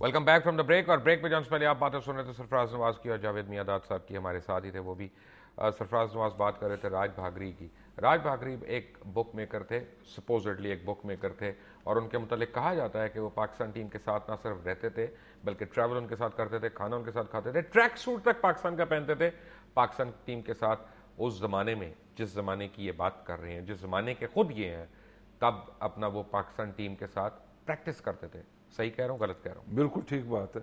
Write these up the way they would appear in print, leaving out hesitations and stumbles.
Welcome back from the break. और break में जहाँ से पहले आप बातें सुन रहे थे सरफराज नवाज की और जावेद मियादाद साहब की, हमारे साथ ही थे वो भी। सरफराज नवाज बात कर रहे थे राज भागरी की। राज भागरी एक बुक मेकर थे, सपोजिटली एक बुक मेकर थे, और उनके मुतालिक कहा जाता है कि वो पाकिस्तान टीम के साथ ना सिर्फ रहते थे बल्कि ट्रैवल उनके साथ करते थे, खाना उनके साथ खाते थे, ट्रैक सूट तक पाकिस्तान का पहनते थे पाकिस्तान टीम के साथ। उस जमाने में, जिस जमाने की ये बात कर रहे हैं, जिस जमाने के खुद ये हैं, तब अपना वो पाकिस्तान टीम के साथ प्रैक्टिस करते थे। सही कह रहा हूँ, गलत कह रहा हूँ? बिल्कुल ठीक बात है।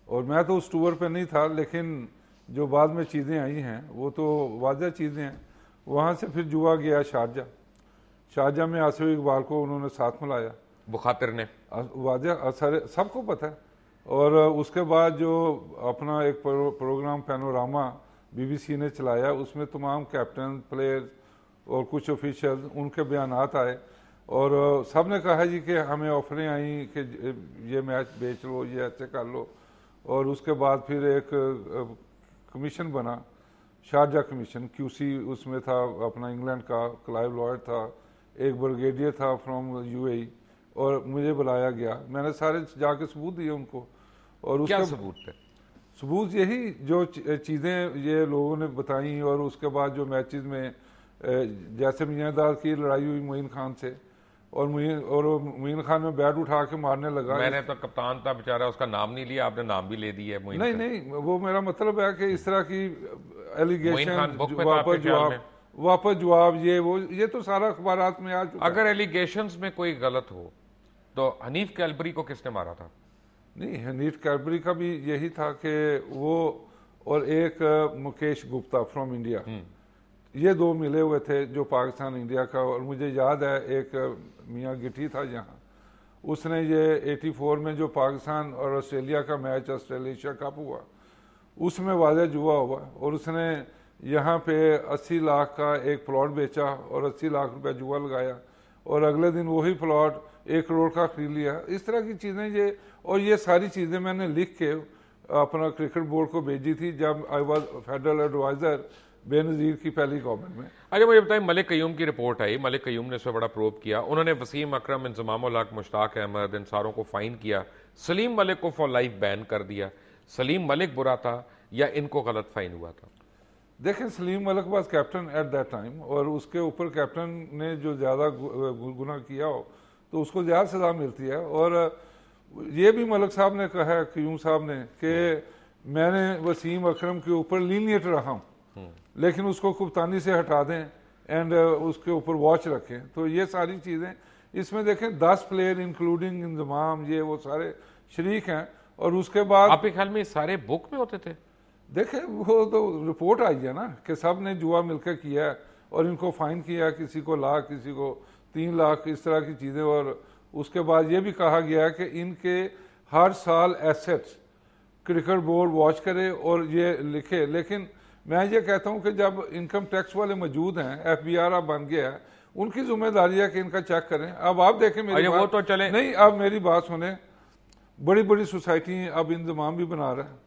और मैं तो उस टूर पे नहीं था, लेकिन जो बाद में चीज़ें आई हैं वो तो वाजह चीज़ें हैं। वहाँ से फिर जुआ गया शारजा में आसिफ इकबाल को उन्होंने साथ मिलाया, बुखातिर ने, वाजह सारे सबको पता है। और उसके बाद जो अपना एक प्रोग्राम पैनोरामा बीबीसी ने चलाया, उसमें तमाम कैप्टन, प्लेयर्स और कुछ ऑफिशियल उनके बयानात आए, और सब ने कहा जी कि हमें ऑफरें आई कि ये मैच बेच लो, ये ऐसे कर लो। और उसके बाद फिर एक कमीशन बना, शारजा कमीशन, क्यूसी उसमें था अपना इंग्लैंड का, क्लाइव लॉयड था, एक ब्रिगेडियर था फ्रॉम यूएई, और मुझे बुलाया गया। मैंने सारे जाके सबूत दिए उनको। और क्या उसके सबूत थे? सबूत यही जो चीज़ें ये लोगों ने बताई। और उसके बाद जो मैचेस में जैसे मियांदाद की लड़ाई हुई मोइन खान से, और मोइन खान में बैट उठा के मारने लगा। मैंने तो कप्तान था बेचारा, उसका नाम नहीं लिया, आपने नाम भी ले दिया है। नहीं नहीं, वो मेरा मतलब है कि इस तरह की एलिगेशन वापस जवाब ये तो सारा अखबारात में आ चुका। अगर एलिगेशंस में कोई गलत हो तो हनीफ कैलबरी को किसने मारा था? नहीं, हनीफ कैलबरी का भी यही था कि वो और एक मुकेश गुप्ता फ्रॉम इंडिया, ये दो मिले हुए थे जो पाकिस्तान इंडिया का। और मुझे याद है एक मियाँ गिटी था यहाँ, उसने ये 84 में जो पाकिस्तान और ऑस्ट्रेलिया का मैच, ऑस्ट्रेलिया एशिया कप हुआ, उसमें वाज़ह जुआ हुआ, और उसने यहाँ पे 80 लाख का एक प्लॉट बेचा और 80 लाख रुपया जुआ लगाया, और अगले दिन वही प्लॉट 1 करोड़ का खरीद लिया। इस तरह की चीज़ें ये सारी चीज़ें मैंने लिख के अपना क्रिकेट बोर्ड को भेजी थी जब I was federal adviser Benazir की पहली गवर्नमेंट में। अच्छा, मुझे बताइए, मलिक कयूम की रिपोर्ट आई, मलिक कयूम ने इस पर बड़ा प्रोब किया। उन्होंने वसीम अकरम, इंजमाम उल हक, मुश्ताक अहमद, इन सारों को फाइन किया, सलीम मलिक को फॉर लाइफ बैन कर दिया। सलीम मलिक बुरा था या इनको गलत फाइन हुआ था? देखें, Salim Malik was captain at that time, और उसके ऊपर कैप्टन ने जो ज़्यादा गुनाह किया हो तो उसको ज़्यादा सज़ा मिलती है। और ये भी मलिक साहब ने कहा है, क्यूम साहब ने, कि मैंने वसीम अकरम के ऊपर लीनियट रहा हूँ, लेकिन उसको कप्तानी से हटा दें एंड उसके ऊपर वॉच रखें। तो ये सारी चीज़ें इसमें देखें, 10 प्लेयर इंक्लूडिंग इंतजाम, ये वो सारे शरीक हैं। और उसके बाद आपके ख्याल में सारे बुक में होते थे? देखें, वो तो रिपोर्ट आई है ना कि सब ने जुआ मिलकर किया है और इनको फाइन किया, किसी को लाख, किसी को 3 लाख, इस तरह की चीज़ें। और उसके बाद ये भी कहा गया कि इनके हर साल एसेट्स क्रिकेट बोर्ड वॉच करे और ये लिखे। लेकिन मैं ये कहता हूँ कि जब इनकम टैक्स वाले मौजूद हैं, FBI अब बन गया है, उनकी जिम्मेदारी है कि इनका चेक करें। अब आप देखें मेरी बात, वो तो चले नहीं, अब मेरी बात सुने, बड़ी बड़ी सोसाइटी अब इंतजाम भी बना रहा है,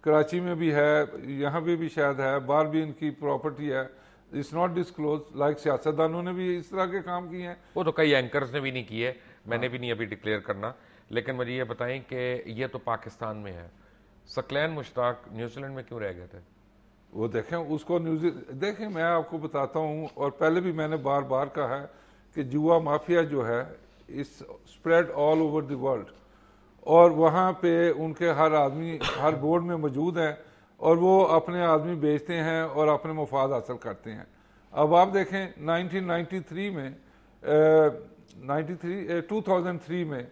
कराची में भी है, यहाँ भी शायद है, बाहर भी इनकी प्रॉपर्टी है, इट्स नॉट डिस्क्लोज। लाइक सियासतदानों ने भी इस तरह के काम किए हैं। वो तो कई एंकर्स ने भी नहीं किए, मैंने भी नहीं अभी डिक्लेयर करना। लेकिन मुझे ये बताएं कि ये तो पाकिस्तान में है, सकलैन मुश्ताक न्यूजीलैंड में क्यों रह गए थे? वो देखें, उसको देखें, मैं आपको बताता हूँ, और पहले भी मैंने बार बार कहा है कि जुआ माफिया जो है इस spread all over the world, और वहाँ पे उनके हर आदमी हर बोर्ड में मौजूद है, और वो अपने आदमी बेचते हैं और अपने मुफाद हासिल करते हैं। अब आप देखें 1993 में 2003 में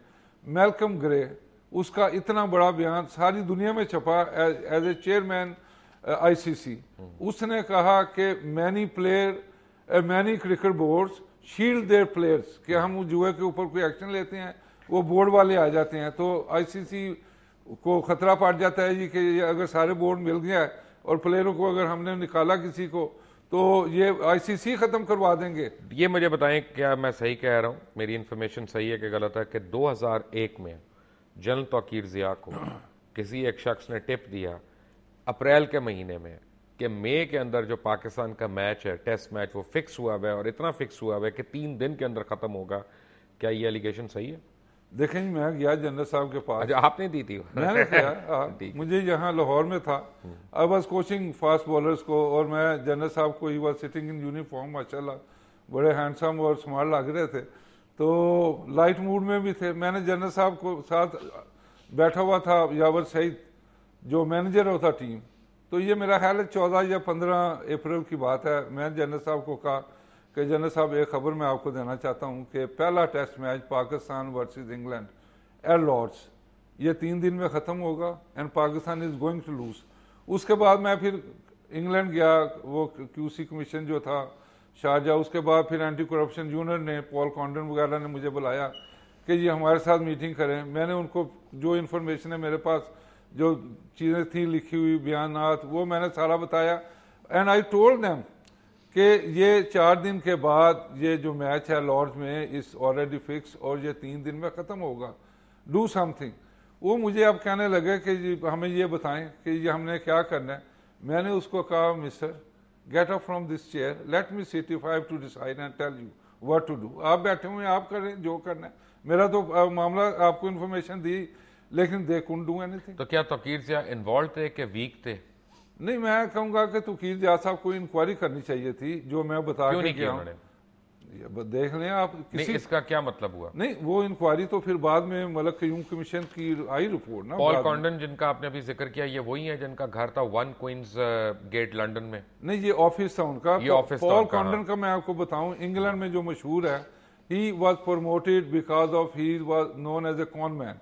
मैल्कम ग्रे, उसका इतना बड़ा बयान सारी दुनिया में छपा एज ए चेयरमैन ICC, उसने कहा कि many cricket boards shield their players, कि हम जुए के ऊपर कोई एक्शन लेते हैं वो बोर्ड वाले आ जाते हैं, तो ICC को खतरा पड़ जाता है जी कि अगर सारे बोर्ड मिल गया है और प्लेयरों को अगर हमने निकाला किसी को तो ये ICC खत्म करवा देंगे। ये मुझे बताएं, क्या मैं सही कह रहा हूं, मेरी इंफॉर्मेशन सही है कि गलत है, कि 2001 में जनरल तौकीर ज़िया को किसी एक शख्स ने टिप दिया अप्रैल के महीने में कि मई के अंदर जो पाकिस्तान का मैच है, टेस्ट मैच, वो फिक्स हुआ है, और इतना फिक्स हुआ है कि 3 दिन के अंदर खत्म होगा। क्या ये एलिगेशन सही है? देखें जी, मैं गया जनरल साहब के पास। अच्छा, आपने दी थी? मैंने किया मुझे यहाँ लाहौर में था, I was coaching fast bowlers को, और मैं जनरल साहब को, he was sitting in uniform, माशाल्लाह बड़े हैंडसम और स्मार्ट लग रहे थे, तो लाइट मूड में भी थे। मैंने जनरल साहब को साथ बैठा हुआ था यावर सईद, जो मैनेजर होता टीम। तो ये मेरा ख्याल है 14 या 15 अप्रैल की बात है। मैं जनरल साहब को कहा कि जनरल साहब, एक खबर मैं आपको देना चाहता हूँ कि पहला test match Pakistan versus England at Lord's, ये 3 दिन में ख़त्म होगा and Pakistan is going to lose. उसके बाद मैं फिर इंग्लैंड गया, वो QC कमीशन जो था शारजा, उसके बाद फिर एंटी करप्शन यूनियन ने, पॉल कॉन्डन वगैरह ने मुझे बुलाया कि ये हमारे साथ मीटिंग करें। मैंने उनको जो इन्फॉर्मेशन है मेरे पास, जो चीज़ें थी लिखी हुई बयानात, वो मैंने सारा बताया। एंड आई टोल्ड देम कि ये 4 दिन के बाद ये जो मैच है लॉर्ड्स में इस ऑलरेडी फिक्स, और ये 3 दिन में ख़त्म होगा, डू समथिंग। वो मुझे अब कहने लगे कि हमें ये बताएं कि ये हमने क्या करना है। मैंने उसको कहा, mister get up from this chair, let me sit if I have to decide and tell you what to do. आप बैठे हुए हैं, आप करें जो करना है। मेरा तो मामला आपको इन्फॉर्मेशन दी, लेकिन दे कुडंट डू एनीथिंग। तो क्या तौकीर जिया इन्वॉल्व थे कि वीक थे? नहीं, मैं कहूंगा कि तौकीर जिया साहब को इंक्वायरी करनी चाहिए थी, जो मैं बता क्यों के नहीं किया गया उन्होंने? हूं। देख लें आप नहीं, किसी, इसका क्या मतलब हुआ? नहीं वो इंक्वायरी तो फिर बाद में मलक कयूम कमीशन की आई रिपोर्ट ना। पॉल बाद में। कॉन्डन जिनका आपने अभी जिक्र किया, ये वही है जिनका घर था 1 क्वींस गेट लंदन में? नहीं, ये ऑफिस था उनका। ये ऑफिस था पॉल उनका, कॉन्डन हाँ। का मैं आपको बताऊं, इंग्लैंड में जो मशहूर है, he was promoted because of he was known as a con man.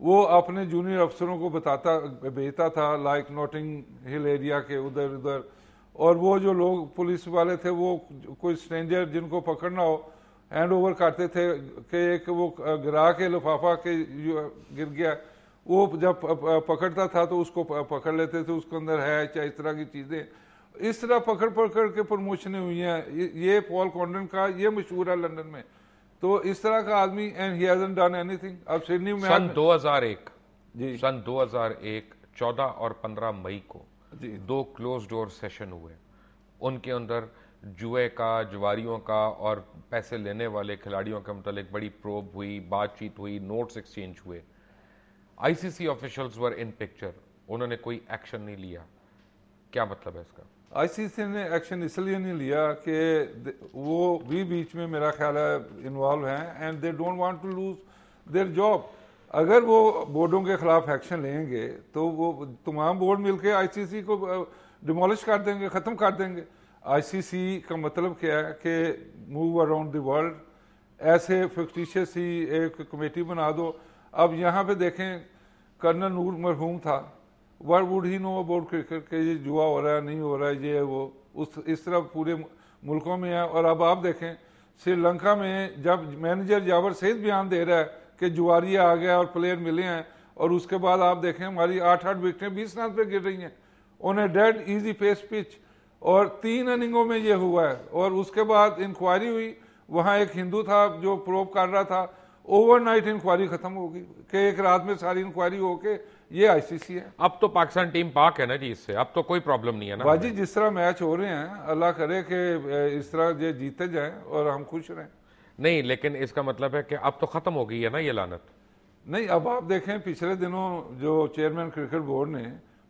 वो अपने जूनियर अफसरों को भेजता था, लाइक नॉटिंग हिल एरिया के उधर उधर, और वो जो लोग पुलिस वाले थे, वो कोई स्ट्रेंजर जिनको पकड़ना हो हैंड ओवर करते थे कि एक वो गिरा के लिफाफा के गिर गया, वो जब पकड़ता था तो उसको पकड़ लेते थे, उसके अंदर है चाहे इस तरह की चीज़ें, इस तरह पकड़ पकड़ के प्रमोशनें हुई हैं। ये पॉल कॉन्डन का ये मशहूर है लंदन में। तो इस तरह का आदमी, and he hasn't done anything. अब सिडनी में सन 2001 जी, सन 2001 14 और 15 मई को जी 2 क्लोज डोर सेशन हुए। उनके अंदर जुए का, जुआरियों का और पैसे लेने वाले खिलाड़ियों के मुतालिक बड़ी प्रोब हुई, बातचीत हुई, नोट्स एक्सचेंज हुए। ICC ऑफिशियल्स वर इन पिक्चर, उन्होंने कोई एक्शन नहीं लिया। क्या मतलब है इसका? ICC ने एक्शन इसलिए नहीं लिया कि वो भी बीच में मेरा ख्याल है इन्वॉल्व हैं, and they don't want to lose their job. अगर वो बोर्डों के खिलाफ एक्शन लेंगे तो वो तमाम बोर्ड मिलके ICC को डिमोलिश कर देंगे, ख़त्म कर देंगे। ICC का मतलब क्या है कि मूव अराउंड द वर्ल्ड, ऐसे फिक्टिशियस ही एक कमेटी बना दो। अब यहाँ पे देखें, कर्नल नूर मरहूम था, what would he know about cricket के ये जुआ हो रहा है, नहीं हो रहा है, ये वो उस इस तरह पूरे मुल्कों में है। और अब आप देखें श्रीलंका में जब मैनेजर जावर सईद बयान दे रहा है कि जुआरिया आ गया और प्लेयर मिले हैं, और उसके बाद आप देखें हमारी 8-8 विकेटें 20 रन पे गिर रही हैं on a dead easy pace pitch, और 3 इनिंगों में ये हुआ है। और उसके बाद इंक्वायरी हुई, वहाँ एक हिंदू था जो प्रोब कर रहा था, ओवरनाइट इंक्वायरी खत्म होगी कि एक रात में सारी इंक्वायरी होके ये ICC है। अब तो पाकिस्तान टीम पाक है ना जी, इससे अब तो कोई प्रॉब्लम नहीं है ना। बाजी जिस तरह मैच हो रहे हैं, अल्लाह करे कि इस तरह ये जीते जाएं और हम खुश रहें। नहीं, लेकिन इसका मतलब है कि अब तो खत्म हो गई है ना ये लानत। नहीं, अब आप देखें पिछले दिनों जो चेयरमैन क्रिकेट बोर्ड ने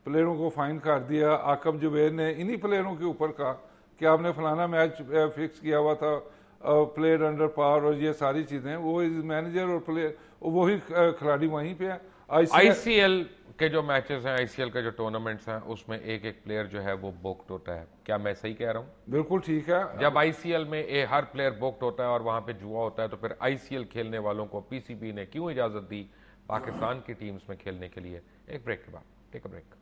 प्लेयरों को फाइन कर दिया, आकब जुबैर ने इन्हीं प्लेयरों के ऊपर कहा कि आपने फलाना मैच फिक्स किया हुआ था, प्लेयर अंडर पावर और ये सारी चीजें, वो मैनेजर और प्लेयर वही खिलाड़ी वहीं पे है। ICL के जो मैचेस हैं, ICL के जो टूर्नामेंट्स हैं, उसमें एक एक प्लेयर जो है वो बुक्ड होता है। क्या मैं सही कह रहा हूँ? बिल्कुल ठीक है। जब ICL में हर प्लेयर बुक्ड होता है और वहां पे जुआ होता है, तो फिर ICL खेलने वालों को PCB ने क्यों इजाजत दी पाकिस्तान की टीम्स में खेलने के लिए? एक ब्रेक के बाद, टेक अ ब्रेक।